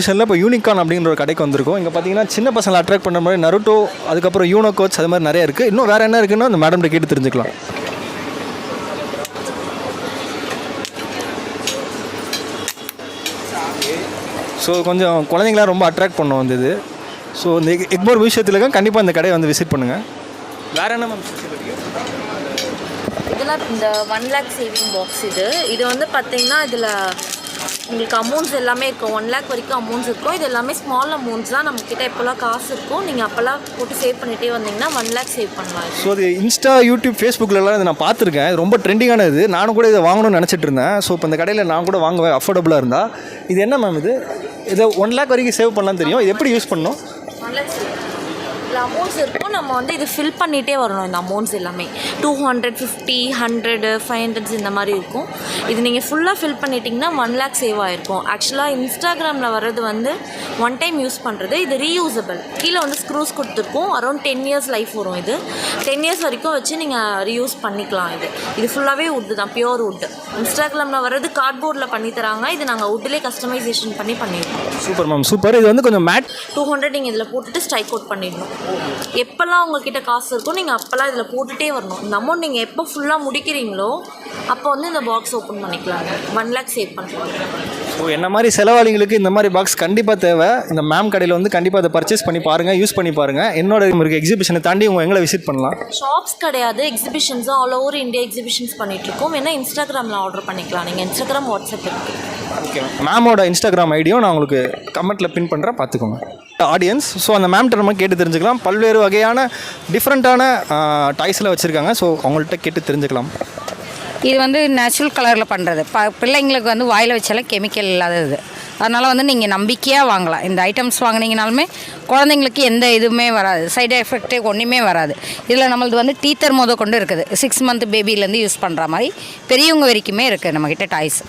இப்போ யூனிகான் அப்படிங்கிற ஒரு கடைக்கு வந்திருக்கும். இங்கே பார்த்தீங்கன்னா சின்ன பசங்களை அட்ராக்ட் பண்ணுற மாதிரி நருட்டோ, அதுக்கப்புறம் யூனோ கோச், அது மாதிரி நிறைய இருக்குது. இன்னும் வேறு என்ன இருக்குன்னு அந்த மேடம்கிட்ட கேட்டு தெரிஞ்சுக்கலாம். ஸோ கொஞ்சம் குழந்தைங்களாம் ரொம்ப அட்ராக்ட் பண்ண வந்தது. ஸோ இந்த எக்மோர் விஷயத்தில் கண்டிப்பாக இந்த கடையை வந்து விசிட் பண்ணுங்கள். வேறு என்ன மேம்? இதெல்லாம் இந்த 1 lakh சேவிங் பாக்ஸ் இது வந்து பார்த்தீங்கன்னா இதில் உங்களுக்கு அமௌண்ட்ஸ் எல்லாமே இருக்கும். 1 lakh வரைக்கும் அமௌண்ட்ஸ் இருக்கும். இது எல்லாமே ஸ்மால் அமௌண்ட்ஸ் தான். நம்மக்கிட்ட எப்போல்லாம் காசு இருக்கும் நீங்கள் அப்போல்லாம் போட்டு சேவ் பண்ணிகிட்டே வந்தீங்கன்னா 1 lakh சேவ் பண்ணலாம். ஸோ இது இன்ஸ்டா, யூடியூப், ஃபேஸ்புக்கிலலாம் இதை நான் பார்த்துருக்கேன். இது ரொம்ப ட்ரெண்டிங்கானது. நானும் கூட இதை வாங்கணும்னு நினச்சிட்டு இருந்தேன். ஸோ இப்போ இந்த கடையில் நான் கூட வாங்குவேன் அஃபோர்டபுளாக இருந்தால். இது என்ன மேம் இதை 1 lakh வரைக்கும் சேவ் பண்ணலான்னு தெரியும். இது எப்படி யூஸ் பண்ணணும்? 1 lakh இதில் அமௌண்ட்ஸ் இருக்கும். நம்ம வந்து இது ஃபில் பண்ணிகிட்டே வரணும். இந்த அமௌண்ட்ஸ் எல்லாமே 200, 50, 100, 500 இந்த மாதிரி இருக்கும். இது நீங்கள் ஃபுல்லாக ஃபில் பண்ணிட்டீங்கன்னா 1 lakh சேவ் ஆகிருக்கும். ஆக்சுவலாக இன்ஸ்டாகிராமில் வர்றது வந்து ஒன் டைம் யூஸ் பண்ணுறது. இது ரீயூசபிள். கீழே வந்து ஸ்க்ரூஸ் கொடுத்துருக்கோம். அரௌண்ட் 10 years லைஃப் வரும். இது 10 years வரைக்கும் வச்சு நீங்கள் ரீயூஸ் பண்ணிக்கலாம். இது ஃபுல்லாகவே வுட்டு தான், பியூர் வுட்டு. இன்ஸ்டாகிராமில் வர்றது கார்ட்போர்டில் பண்ணி தராங்க. இது நாங்கள் வுட்டிலே கஸ்டமைசேஷன் பண்ணியிருக்கோம். Super ma'am, super. இது வந்து கொஞ்சம் மேட் 200 நீங்கள் இதில் போட்டுட்டு ஸ்ட்ரைக் அவுட் பண்ணிடணும். எப்போல்லாம் உங்கள்கிட்ட காசு இருக்கும் நீங்கள் அப்போல்லாம் இதில் போட்டுகிட்டே வரணும். இந்த அமௌண்ட் நீங்கள் எப்போ ஃபுல்லாக முடிக்கிறீங்களோ அப்போ வந்து இந்த பாக்ஸ் ஓப்பன் பண்ணிக்கலாங்க. 1 lakh சேவ் பண்ணுறோம். ஸோ என்ன மாதிரி செலவாளிகளுக்கு இந்த மாதிரி பாக்ஸ் கண்டிப்பாக தேவை. இந்த மேம் கடையில் வந்து கண்டிப்பாக அதை பர்ச்சேஸ் பண்ணி பாருங்கள், யூஸ் பண்ணி பாருங்கள். என்னோட இருக்க எக்ஸிபிஷனை தாண்டி உங்கள் எங்களை விசிட் பண்ணலாம். ஷாப்ஸ் கிடையாது, எக்ஸிபிஷன்ஸ் தான். ஆல் ஓவர் இந்தியா எக்ஸிபிஷன்ஸ் பண்ணிகிட்ருக்கோம். வேணால் இன்ஸ்டாகிராமில் ஆர்டர் பண்ணிக்கலாம். நீங்கள் இன்ஸ்டாகிராம், வாட்ஸ்அப் இருக்குது. ஓகே, மேமோட இன்ஸ்டாகிராம் ஐடியும் நான் உங்களுக்கு கமெண்ட்டில் பின் பண்ணுறேன், பார்த்துக்கோங்க ஆடியன்ஸ். ஸோ அந்த மேம்கிட்ட நம்ம கேட்டு தெரிஞ்சுக்கலாம். பல்வேறு வகையான டிஃப்ரெண்ட்டான டாய்ஸ்லாம் வச்சுருக்காங்க. ஸோ அவங்கள்ட்ட கேட்டு தெரிஞ்சுக்கலாம். இது வந்து நேச்சுரல் கலரில் பண்ணுறது. பிள்ளைங்களுக்கு வந்து வாயில் வச்சாலும் கெமிக்கல் இல்லாதது. அதனால் வந்து நீங்கள் நம்பிக்கையாக வாங்கலாம். இந்த ஐட்டம்ஸ் வாங்கினீங்கனாலுமே குழந்தைங்களுக்கு எந்த இதுவுமே வராது, சைடு எஃபெக்டே ஒன்றுமே வராது. இதில் நம்மளது வந்து டீத்தர் மோத கொண்டு இருக்குது. 6 month பேபிலேருந்து யூஸ் பண்ணுற மாதிரி பெரியவங்க வரைக்குமே இருக்குது நம்மக்கிட்ட டாய்ஸ்.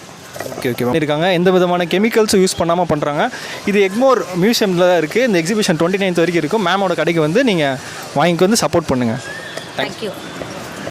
ஓகே இருக்காங்க. எந்த விதமான கெமிக்கல்ஸும் யூஸ் பண்ணாமல் பண்ணுறாங்க. இது எக்மோர் மியூசியமில் தான் இருக்குது. இந்த எக்ஸிபிஷன் 29th வரைக்கும் இருக்கும். மேமோட கடைக்கு வந்து நீங்கள் வாங்கிக்கு வந்து சப்போர்ட் பண்ணுங்கள். தேங்க்யூ.